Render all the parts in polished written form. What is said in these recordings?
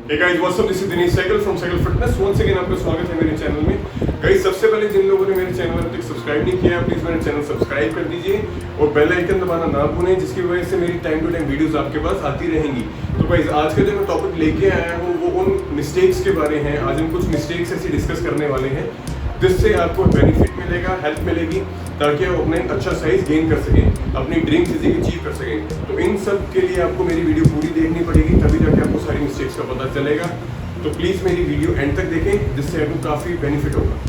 Hey guys, what's up? This is Dinesh Sehgal from Sehgal Fitness. Once again आपका स्वागत है मेरे channel में। गाइस, सबसे पहले जिन लोगों ने मेरे चैनल अब तक सब्सक्राइब नहीं किया प्लीज मेरे चैनल सब्सक्राइब कर दीजिए और बेल आइकन दबाना ना भूलें, जिसकी वजह से मेरी टाइम टू टाइम वीडियोस आपके पास आती रहेंगी। तो गाइस, आज का जो मैं टॉपिक लेके आया हूँ वो उन मिस्टेक्स के बारे हैं। आज हम कुछ मिस्टेक्स ऐसी डिस्कस करने वाले हैं जिससे आपको बेनिफिट मिलेगा, हेल्प मिलेगी, ताकि आप अपना एक अच्छा साइज गेन कर सकें, अपनी ड्रीम फिजिक अचीव कर सकें। तो इन सब के लिए आपको मेरी वीडियो पूरी देखनी पड़ेगी, तभी जाके आपको सारी मिस्टेक्स का पता चलेगा। तो प्लीज़ मेरी वीडियो एंड तक देखें, जिससे आपको काफ़ी बेनिफिट होगा।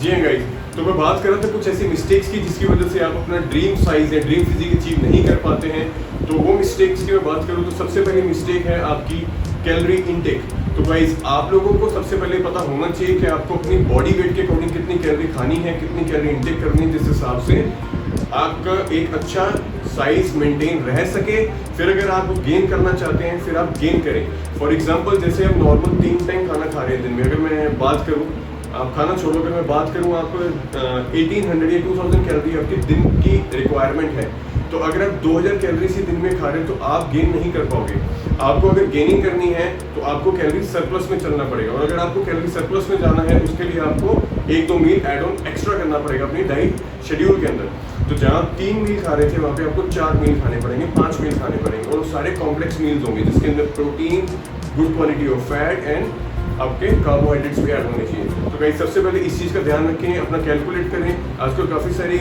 जी हाँ गाइस, तो मैं बात कर रहा था कुछ ऐसी मिस्टेक्स की जिसकी वजह से आप अपना ड्रीम साइज या ड्रीम फिजिक अचीव नहीं कर पाते हैं। तो वो मिस्टेक्स की मैं बात करूँ तो सबसे पहली मिस्टेक है आपकी कैलोरी इनटेक। तो गाइस, आप लोगों को सबसे पहले पता होना चाहिए कि आपको अपनी बॉडी वेट के अकॉर्डिंग कितनी कैलोरी खानी है, कितनी कैलोरी इनटेक करनी है, जिस हिसाब से आपका एक अच्छा साइज मेंटेन रह सके। फिर अगर आप वो गेन करना चाहते हैं फिर आप गेन करें। फॉर एग्जांपल, जैसे आप नॉर्मल 3 टाइम खाना खा रहे हैं दिन में, अगर मैं बात करूं, आप खाना छोड़ो, अगर मैं बात करूं, आप 1800 या 2000 कैलोरी आपकी दिन की रिक्वायरमेंट है। तो अगर आप 2000 कैलोरीज ही दिन में खा रहे हैं तो आप गेन नहीं कर पाओगे। आपको अगर गेनिंग करनी है तो आपको कैलोरी सरप्लस में चलना पड़ेगा, और अगर आपको कैलोरी सरप्लस में जाना है उसके लिए आपको 1-2 मील एड ऑन एक्स्ट्रा करना पड़ेगा अपनी डाइट शेड्यूल के अंदर। तो जहाँ आप 3 मील खा रहे थे वहाँ पे आपको 4 मील खाने पड़ेंगे, 5 मील खाने पड़ेंगे, और सारे कॉम्प्लेक्स मील्स होंगे जिसके अंदर protein, good quality of fat and आपके कार्बोहाइड्रेट्स भी ऐड होने चाहिए। तो गाइस, सबसे पहले इस चीज़ का ध्यान रखें, अपना कैलकुलेट करें। आजकल काफ़ी सारी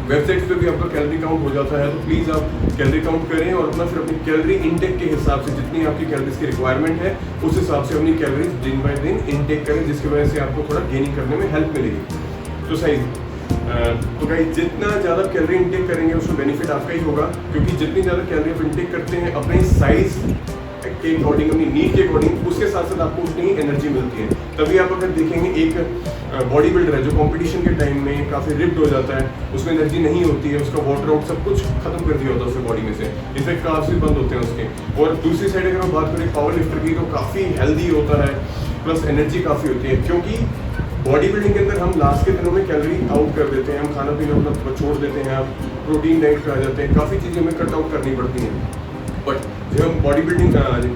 वेबसाइट्स पे भी आपका कैलोरी काउंट हो जाता है, तो प्लीज़ आप कैलोरी काउंट करें और अपना फिर अपनी कैलोरी इनटेक के हिसाब से जितनी आपकी कैलोरीज की रिक्वायरमेंट है उस हिसाब से अपनी कैलोरीज दिन बाय दिन इनटेक करें, जिसकी वजह से आपको थोड़ा गेनिंग करने में हेल्प मिलेगी। तो सही तो गाइस, जितना ज़्यादा कैलोरी इनटेक करेंगे उसमें बेनिफिट आपका ही होगा, क्योंकि जितनी ज़्यादा कैलोरी आप इनटेक करते हैं अपने साइज के अकॉर्डिंग, अपनी नीड के अकॉर्डिंग, उसके साथ साथ आपको उतनी ही एनर्जी मिलती है। तभी आप अगर देखेंगे एक बॉडी बिल्डर है जो कंपटीशन के टाइम में काफ़ी रिप्ड हो जाता है, उसमें एनर्जी नहीं होती है, उसका वाटर आउट सब कुछ खत्म कर दिया होता है उसके बॉडी में से, इनफैक्ट कार्ब्स भी बंद होते हैं उसके। और दूसरी साइड अगर हम बात करें पावर लिफ्टर की, तो काफ़ी हेल्दी होता है, प्लस एनर्जी काफ़ी होती है, क्योंकि बॉडी बिल्डिंग के अंदर हम लास्ट के दिनों में कैलोरी आउट कर देते हैं, हम खाना पीना अपना छोड़ देते हैं, आप प्रोटीन डाइट पे आ जाते हैं, काफ़ी चीज़ें हमें कट आउट करनी पड़ती हैं। बट जब हम बॉडी बिल्डिंग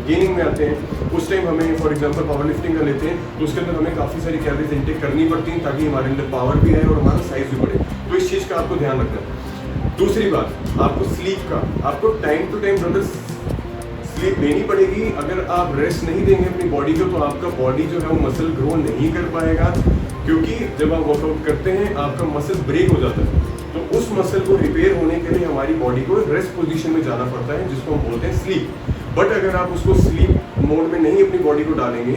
गेनिंग में आते हैं उस टाइम हमें, फॉर एग्जांपल पावर लिफ्टिंग का लेते हैं, तो उसके अंदर हमें काफ़ी सारी कैलोरीज इनटेक करनी पड़ती हैं ताकि हमारे अंदर पावर भी आए और हमारा साइज भी बढ़े। तो इस चीज़ का आपको ध्यान रखना है। दूसरी बात, आपको स्लीप का, आपको time to time brother sleep लेनी पड़ेगी। अगर आप रेस्ट नहीं देंगे अपनी बॉडी को तो आपका बॉडी जो है वो मसल ग्रो नहीं कर पाएगा, क्योंकि जब आप वर्कआउट करते हैं आपका मसल ब्रेक हो जाता है, तो उस मसल को रिपेयर होने के लिए हमारी बॉडी को रेस्ट पोजीशन में जाना पड़ता है, जिसको हम बोलते हैं स्लीप। बट अगर आप उसको स्लीप मोड में नहीं अपनी बॉडी को डालेंगे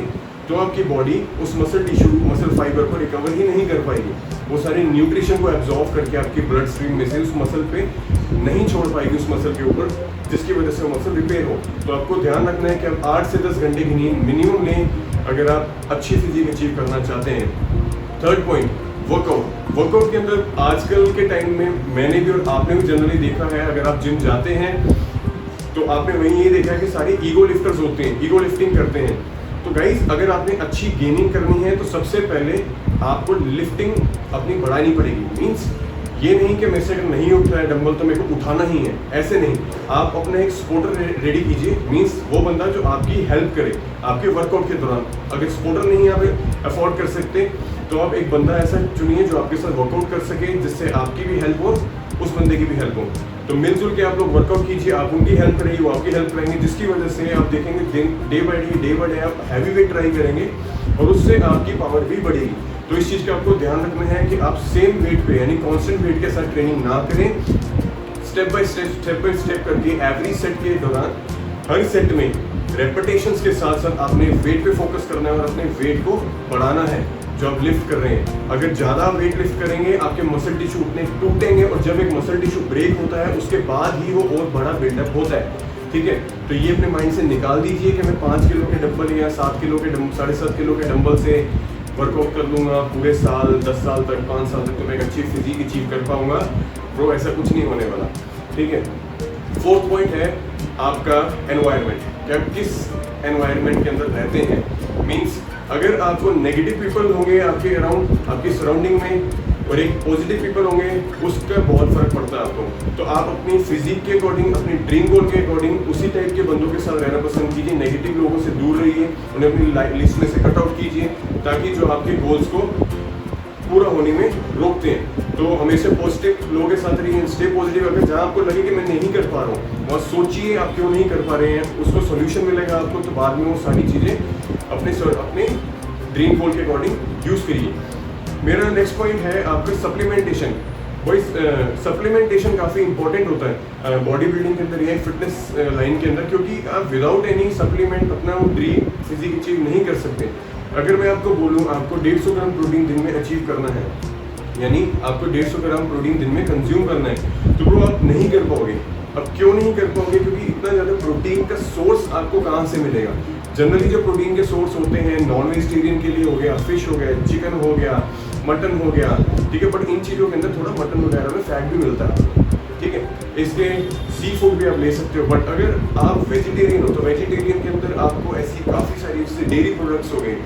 तो आपकी बॉडी उस मसल टिश्यू, मसल फाइबर को रिकवर ही नहीं कर पाएगी, वो सारे न्यूट्रिशन को एब्जॉर्व करके आपकी ब्लड स्ट्रीम में से उस मसल पे नहीं छोड़ पाएगी, उस मसल के ऊपर, जिसकी वजह से वो मसल रिपेयर हो। तो आपको ध्यान रखना है कि आप 8 से 10 घंटे की नींद मिनिमम लें अगर आप अच्छी फिजिक अचीव करना चाहते हैं। Third point, workout. वर्कआउट के अंदर आजकल के टाइम में मैंने भी और आपने भी जनरली देखा है, अगर आप जिम जाते हैं तो आपने वहीं ये देखा है कि सारे ईगो लिफ्टर्स होते हैं, ईगो लिफ्टिंग करते हैं। तो गाइस, अगर आपने अच्छी गेनिंग करनी है तो सबसे पहले आपको लिफ्टिंग अपनी बढ़ानी पड़ेगी। मीन्स ये नहीं कि मेरे से अगर नहीं उठ रहा है डंबल तो मेरे को उठाना ही है, ऐसे नहीं। आप अपना एक सपोर्टर रेडी कीजिए, मीन्स वो बंदा जो आपकी हेल्प करे आपके वर्कआउट के दौरान। अगर सपोर्टर नहीं आप अफोर्ड कर सकते तो आप एक बंदा ऐसा चुनिए जो आपके साथ वर्कआउट कर सके, जिससे आपकी भी हेल्प हो, उस बंदे की भी हेल्प हो। तो मिलजुल के आप लोग वर्कआउट कीजिए, आप उनकी हेल्प करेंगे, वो आपकी हेल्प करेंगे, जिसकी वजह से आप देखेंगे डे बाय डे आप हैवी वेट ट्राई करेंगे और उससे आपकी पावर भी बढ़ेगी। तो इस चीज़ का आपको ध्यान रखना है कि आप सेम वेट पे यानी कांस्टेंट वेट के साथ ट्रेनिंग ना करें, स्टेप बाय स्टेप करके एवरी सेट के दौरान हर सेट में रेपिटेशंस के साथ साथ आपने वेट पे फोकस करना है और अपने वेट को बढ़ाना है जो आप लिफ्ट कर रहे हैं। अगर ज़्यादा वेट लिफ्ट करेंगे आपके मसल टिश्यू उतने टूटेंगे, और जब एक मसल टिश्यू ब्रेक होता है उसके बाद ही वो और बड़ा बिल्डअप होता है। ठीक है, तो ये अपने माइंड से निकाल दीजिए कि मैं 5 किलो के डंबल या 7 किलो के 7.5 किलो के डंबल से वर्कआउट कर लूँगा पूरे साल, 10 साल तक, 5 साल तक तो मैं एक अच्छी फिजिक अचीव कर पाऊँगा। ब्रो, ऐसा कुछ नहीं होने वाला। ठीक है। फोर्थ पॉइंट है आपका एनवायरनमेंट, कि आप किस एनवायरनमेंट के अंदर रहते हैं। मीन्स अगर आपको नेगेटिव पीपल होंगे आपके अराउंड, आपकी सराउंडिंग में, और एक पॉजिटिव पीपल होंगे, उसका बहुत फर्क पड़ता है आपको। तो आप अपनी फिजिक के अकॉर्डिंग, अपनी ड्रीम गोल के अकॉर्डिंग उसी टाइप के बंदों के साथ रहना पसंद कीजिए। नेगेटिव लोगों से दूर रहिए, उन्हें अपनी लिस्ट में से कट आउट कीजिए, ताकि जो आपके गोल्स को पूरा होने में रोकते हैं। तो हमेशा पॉजिटिव लोगों के साथ रहिए, स्टे पॉजिटिव। अगर जहाँ आपको लगे कि मैं नहीं कर पा रहा हूँ, वहाँ सोचिए आप क्यों नहीं कर पा रहे हैं, उसको सोल्यूशन मिलेगा आपको। तो बाद में वो सारी चीज़ें अपने ड्रीम गोल के अकॉर्डिंग यूज़ करिए। मेरा नेक्स्ट पॉइंट है आपका सप्लीमेंटेशन। वही सप्लीमेंटेशन काफ़ी इंपॉर्टेंट होता है बॉडी बिल्डिंग के अंदर या फिटनेस लाइन के अंदर, क्योंकि आप विदाउट एनी सप्लीमेंट अपना ड्रीम फिजिक अचीव नहीं कर सकते। अगर मैं आपको बोलूँ आपको 150 ग्राम प्रोटीन दिन में अचीव करना है, यानी आपको 150 ग्राम प्रोटीन दिन में कंज्यूम करना है, तो वो आप नहीं कर पाओगे। अब क्यों नहीं कर पाओगे? क्योंकि इतना ज़्यादा प्रोटीन का सोर्स आपको कहाँ से मिलेगा? जनरली जो प्रोटीन के सोर्स होते हैं नॉन वेजिटेरियन के लिए हो गया, फिश हो गया, चिकन हो गया, मटन हो गया, ठीक है। बट इन चीज़ों के अंदर थोड़ा मटन वगैरह में फैट भी मिलता है, ठीक है। इसके सी फूड भी आप ले सकते हो। बट अगर आप वेजिटेरियन हो तो वेजिटेरियन के अंदर आपको ऐसी काफ़ी सारी, जैसे डेयरी प्रोडक्ट्स हो गए,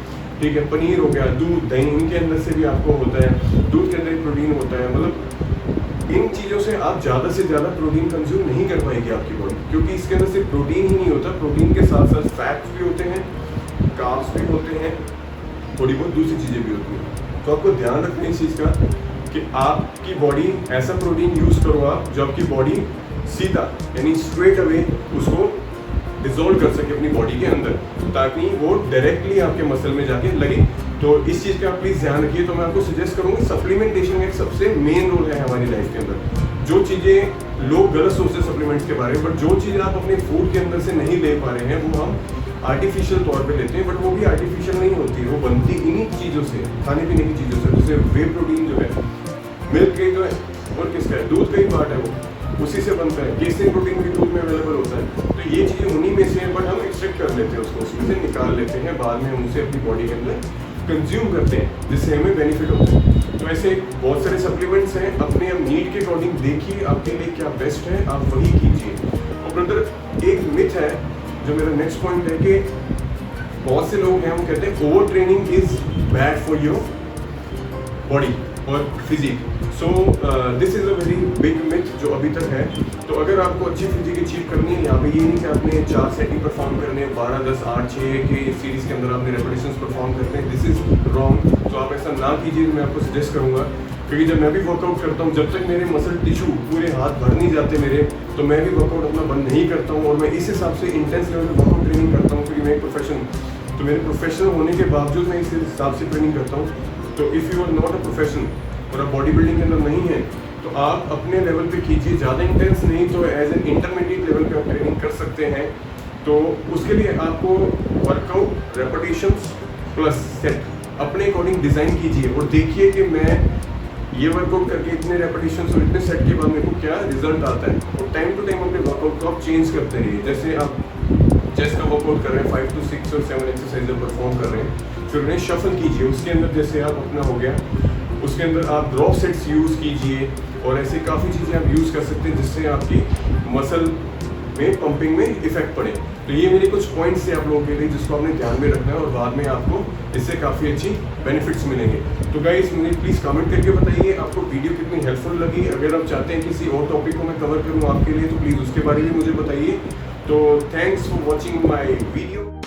ठीक है, पनीर हो गया, दूध, दही, इनके अंदर से भी आपको होता है, दूध के अंदर प्रोटीन होता है। मतलब इन चीज़ों से आप ज़्यादा से ज़्यादा प्रोटीन कंज्यूम नहीं कर पाएगी आपकी बॉडी, क्योंकि इसके अंदर सिर्फ प्रोटीन ही नहीं होता, प्रोटीन के साथ साथ फैट्स भी होते हैं, कार्ब्स भी होते हैं, थोड़ी बहुत दूसरी चीज़ें भी होती हैं। तो आपको ध्यान रखना है इस चीज़ का कि आपकी बॉडी ऐसा प्रोटीन यूज़ करो आप जो आपकी बॉडी सीधा यानी स्ट्रेट अवे उसको डिजोल्व कर सके अपनी बॉडी के अंदर, ताकि वो डायरेक्टली आपके मसल में जाके लगे। तो इस चीज़ का प्लीज़ ध्यान रखिए। तो मैं आपको सजेस्ट करूँगी, सप्लीमेंटेशन का एक सबसे मेन रोल है हमारी लाइफ के अंदर। जो चीज़ें लोग गलत सोचते हैं सप्लीमेंट्स के बारे में, बट जो चीज़ें आप अपने फूड के अंदर से नहीं ले पा रहे हैं वो हम आर्टिफिशियल तौर पे लेते हैं, बट वो भी आर्टिफिशियल नहीं होती, वो बनती इन्हीं चीज़ों से, खाने पीने की चीज़ों से। जैसे वे प्रोटीन जो है मिल्क का जो है और किसका है, दूध का ही पार्ट है, वो उसी से बनता है। केसिन प्रोटीन भी दूध में अवेलेबल होता है। तो ये चीज़ें उन्हीं में से हैं, बट हम एक्सट्रैक्ट कर लेते हैं उसको, उसमें से निकाल लेते हैं, बाद में हम उसे अपनी बॉडी के अंदर कंज्यूम करते हैं, जिससे हमें बेनिफिट होता है। तो ऐसे बहुत सारे सप्लीमेंट्स हैं, अपने आप नीड के अकॉर्डिंग देखिए आपके लिए क्या बेस्ट है, आप वही कीजिए। और ब्रदर एक मिथ है जो मेरा नेक्स्ट पॉइंट है कि बहुत से लोग हैं वो कहते हैं over training is bad for your body और physique. So this is a very big myth जो अभी तक है। तो अगर आपको अच्छी फिजिक अचीव करनी है, यहाँ पे ये नहीं कि आपने 4 सेट ही परफॉर्म करने हैं, 12, 10, 8, 6 के सीरीज़ के अंदर आपने रेपिटेशंस परफॉर्म करते हैं, दिस इज़ रॉन्ग। तो आप ऐसा ना कीजिए, मैं आपको सजेस्ट करूँगा। क्योंकि जब मैं भी वर्कआउट करता हूँ, जब तक मेरे मसल टिश्यू पूरे हाथ भर नहीं जाते मेरे, तो मैं भी वर्कआउट अपना बंद नहीं करता हूँ। और मैं इस हिसाब से इंटेंस लेवल पर वर्कआउट ट्रेनिंग करता हूँ, क्योंकि मैं एक प्रोफेशन, तो मेरे प्रोफेशनल होने के बावजूद मैं इस हिसाब से ट्रेनिंग करता हूँ। तो if you are not a professional और आप बॉडी बिल्डिंग के अंदर नहीं है, तो आप अपने लेवल पे कीजिए, ज़्यादा इंटेंस नहीं तो एज एन इंटरमीडिएट लेवल पे आप ट्रेनिंग कर सकते हैं। तो उसके लिए आपको वर्कआउट रेपिटेशंस प्लस सेट अपने अकॉर्डिंग डिज़ाइन कीजिए और देखिए कि मैं ये वर्कआउट करके इतने रेपिटेशंस और इतने सेट के बाद मेरे को क्या रिजल्ट आता है। और टाइम टू टाइम अपने वर्कआउट को आप चेंज करते रहिए। जैसे आप चेस्ट का वर्कआउट कर रहे हैं, 5 to 6 और 7 एक्सरसाइज परफॉर्म कर रहे हैं, फिर उन्हें शफल कीजिए। उसके अंदर जैसे आप अपना हो गया, उसके अंदर आप ड्रॉप सेट्स यूज़ कीजिए और ऐसे काफ़ी चीज़ें आप यूज़ कर सकते हैं जिससे आपकी मसल में पंपिंग में इफेक्ट पड़े। तो ये मेरे कुछ पॉइंट्स थे आप लोगों के लिए जिसको आपने ध्यान में रखना है और बाद में आपको इससे काफ़ी अच्छी बेनिफिट्स मिलेंगे। तो गाइस मुझे प्लीज़ कमेंट करके बताइए आपको वीडियो कितनी हेल्पफुल लगी। अगर आप चाहते हैं किसी और टॉपिक को मैं कवर करूँ आपके लिए, तो प्लीज़ उसके बारे में मुझे बताइए। तो thanks for watching my video.